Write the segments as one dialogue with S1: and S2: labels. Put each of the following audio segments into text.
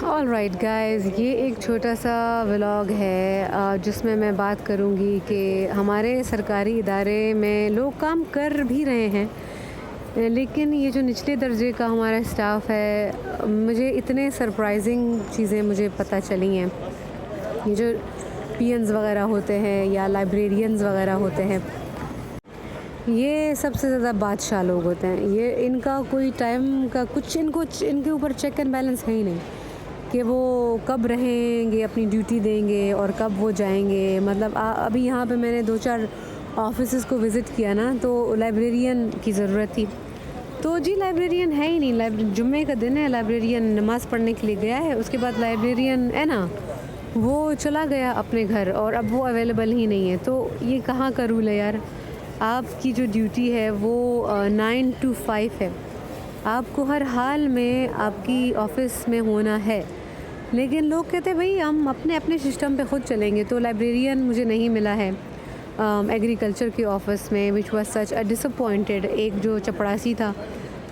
S1: All right guys, ये एक छोटा सा व्लॉग है जिसमें मैं बात करूँगी कि हमारे सरकारी इदारे में लोग काम कर भी रहे हैं, लेकिन ये जो निचले दर्जे का हमारा स्टाफ है, मुझे इतने सरप्राइजिंग चीज़ें मुझे पता चली हैं। ये जो पीएन्स वगैरह होते हैं या लाइब्रेरियंस वगैरह होते हैं, ये सबसे ज़्यादा बादशाह लोग होते हैं। ये इनका कोई टाइम का कुछ इनके ऊपर चेक एंड बैलेंस है ही नहीं कि वो कब रहेंगे, अपनी ड्यूटी देंगे और कब वो जाएंगे। मतलब अभी यहाँ पे मैंने 2-4 ऑफिसेज़ को विज़िट किया ना, तो लाइब्रेरियन की ज़रूरत थी। तो जी लाइब्रेरियन है ही नहीं। जुम्मे का दिन है, लाइब्रेरियन नमाज़ पढ़ने के लिए गया है, उसके बाद लाइब्रेरियन है ना, वो चला गया अपने घर और अब वो अवेलेबल ही नहीं है। तो ये कहाँ का रूल है यार। आपकी जो ड्यूटी है वो 9 to 5 है, आपको हर हाल में आपकी ऑफ़िस में होना है। लेकिन लोग कहते हैं भाई हम अपने अपने सिस्टम पे ख़ुद चलेंगे। तो लाइब्रेरियन मुझे नहीं मिला है एग्रीकल्चर के ऑफ़िस में, which was such a disappointed. एक जो चपड़ासी था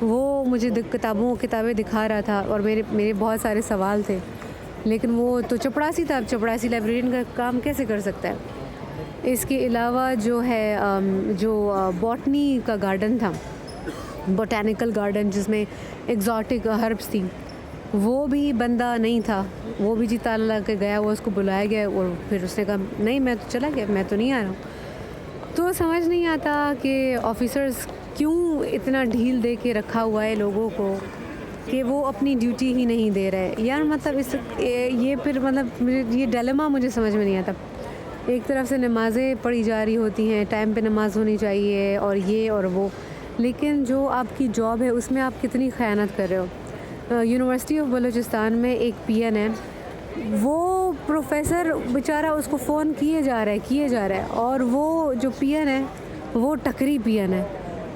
S1: वो मुझे किताबें दिखा रहा था और मेरे बहुत सारे सवाल थे, लेकिन वो तो चपड़ासी था। अब चपड़ासी लाइब्रेरियन का काम कैसे कर सकता है। इसके अलावा जो है बॉटनी का गार्डन था, बोटैनिकल गार्डन जिसमें एग्जॉटिक हर्ब्स थी, वो भी बंदा नहीं था। वो भी जी ताला लगा के गया, वो उसको बुलाया गया और फिर उसने कहा नहीं मैं तो चला गया, मैं तो नहीं आ रहा हूँ। तो समझ नहीं आता कि ऑफिसर्स क्यों इतना ढील दे के रखा हुआ है लोगों को कि वो अपनी ड्यूटी ही नहीं दे रहे यार। मतलब ये फिर मतलब मुझे ये डिलेमा मुझे समझ में नहीं आता। एक तरफ से नमाज़ें पढ़ी जा रही होती हैं, टाइम पे नमाज़ होनी चाहिए और ये और वो, लेकिन जो आपकी जॉब है उसमें आप कितनी ख़यानत कर रहे हो। यूनिवर्सिटी ऑफ बलूचिस्तान में एक पीएन है, वो प्रोफेसर बेचारा उसको फ़ोन किए जा रहा है और वो जो पीएन है वो टकरी पीएन है,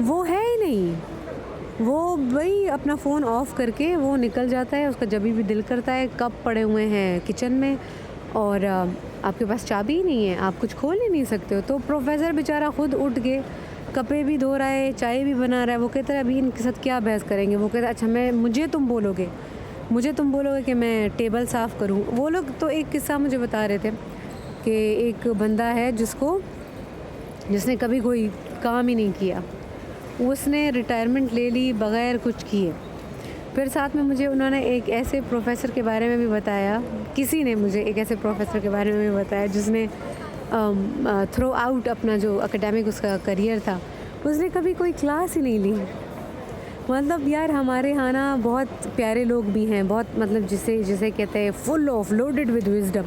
S1: वो है ही नहीं। वो भाई अपना फ़ोन ऑफ़ करके वो निकल जाता है, उसका जब भी दिल करता है। कप पड़े हुए हैं किचन में और आपके पास चाबी ही नहीं है, आप कुछ खोल ही नहीं सकते हो। तो प्रोफेसर बेचारा ख़ुद उठ के कपड़े भी धो रहा है, चाय भी बना रहा है। वो कहता है अभी इनके साथ क्या बहस करेंगे। वो कहता है अच्छा मुझे तुम बोलोगे कि मैं टेबल साफ़ करूं। वो लोग तो एक किस्सा मुझे बता रहे थे कि एक बंदा है जिसने कभी कोई काम ही नहीं किया, उसने रिटायरमेंट ले ली बग़ैर कुछ किए। फिर साथ में मुझे उन्होंने एक ऐसे प्रोफेसर के बारे में भी बताया, किसी ने मुझे एक ऐसे प्रोफेसर के बारे में भी बताया जिसने थ्रू आउट अपना जो एकेडमिक उसका करियर था, उसने कभी कोई क्लास ही नहीं ली। मतलब यार हमारे यहाँ ना बहुत प्यारे लोग भी हैं, बहुत मतलब जिसे कहते हैं full of loaded with wisdom.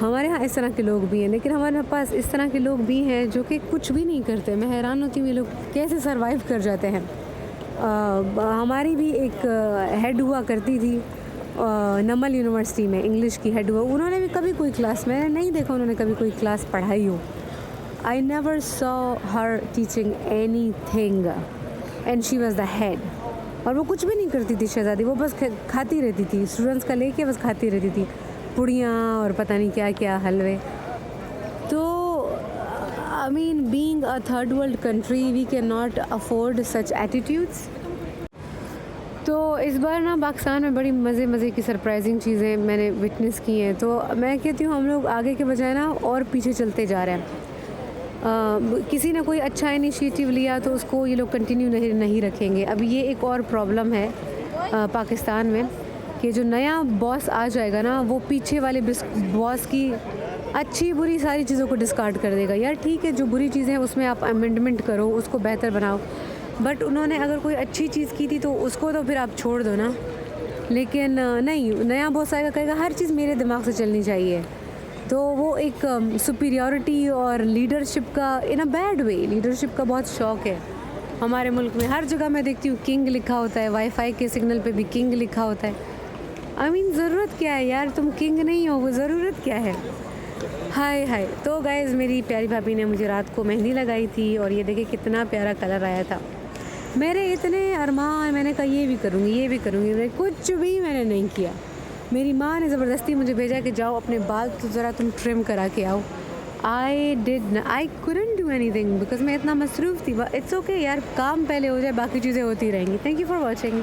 S1: हमारे यहाँ इस तरह के लोग भी हैं, लेकिन हमारे पास इस तरह के लोग भी हैं जो कि कुछ भी नहीं करते। मैं हैरान होती हूँ ये लोग कैसे सर्वाइव कर जाते हैं। हमारी भी एक हेड हुआ करती थी नमल यूनिवर्सिटी में, इंग्लिश की हेड हुआ। उन्होंने भी कभी कोई क्लास, मैंने नहीं देखा उन्होंने कभी कोई क्लास पढ़ाई हो। I never saw her teaching any thing and she was the head. और वो कुछ भी नहीं करती थी शहज़ादी, वो बस खाती रहती थी, स्टूडेंट्स का लेके बस खाती रहती थी, पुड़ियाँ और पता नहीं क्या क्या हलवे। तो I mean, being a third world country, we cannot afford such attitudes. तो इस बार ना पाकिस्तान में बड़ी मज़े की सरप्राइजिंग चीज़ें मैंने विटनेस की हैं। तो मैं कहती हूँ हम लोग आगे के बजाय ना और पीछे चलते जा रहे हैं। किसी ने कोई अच्छा इनिशिएटिव लिया तो उसको ये लोग कंटिन्यू नहीं रखेंगे। अब ये एक और प्रॉब्लम है पाकिस्तान में कि जो नया बॉस आ जाएगा ना, वो पीछे वाले बॉस की अच्छी बुरी सारी चीज़ों को डिस्कार्ड कर देगा। यार ठीक है, जो बुरी चीज़ें हैं उसमें आप अमेंडमेंट करो, उसको बेहतर बनाओ, बट उन्होंने अगर कोई अच्छी चीज़ की थी तो उसको तो फिर आप छोड़ दो ना। लेकिन नहीं, नया बॉस आएगा कहेगा हर चीज़ मेरे दिमाग से चलनी चाहिए। तो वो एक सुपीरियॉरिटी और लीडरशिप का इन अ बैड वे, लीडरशिप का बहुत शौक़ है हमारे मुल्क में। हर जगह मैं देखती हूँ किंग लिखा होता है, वाईफाई के सिग्नल पे भी किंग लिखा होता है। आई मीन ज़रूरत क्या है यार, तुम किंग नहीं हो, वो ज़रूरत क्या है। हाय। तो गाइज़ मेरी प्यारी भाभी ने मुझे रात को मेहंदी लगाई थी और ये देखिए कितना प्यारा कलर आया था। मेरे इतने अरमान, मैंने कहा ये भी करूँगी, कुछ भी मैंने नहीं किया। मेरी माँ ने ज़बरदस्ती मुझे भेजा कि जाओ अपने बाल तो ज़रा तुम ट्रिम करा के आओ। आई couldn't do anything बिकॉज मैं इतना मसरूफ़ थी। इट्स ओके यार, काम पहले हो जाए, बाकी चीज़ें होती रहेंगी। Thank you for watching.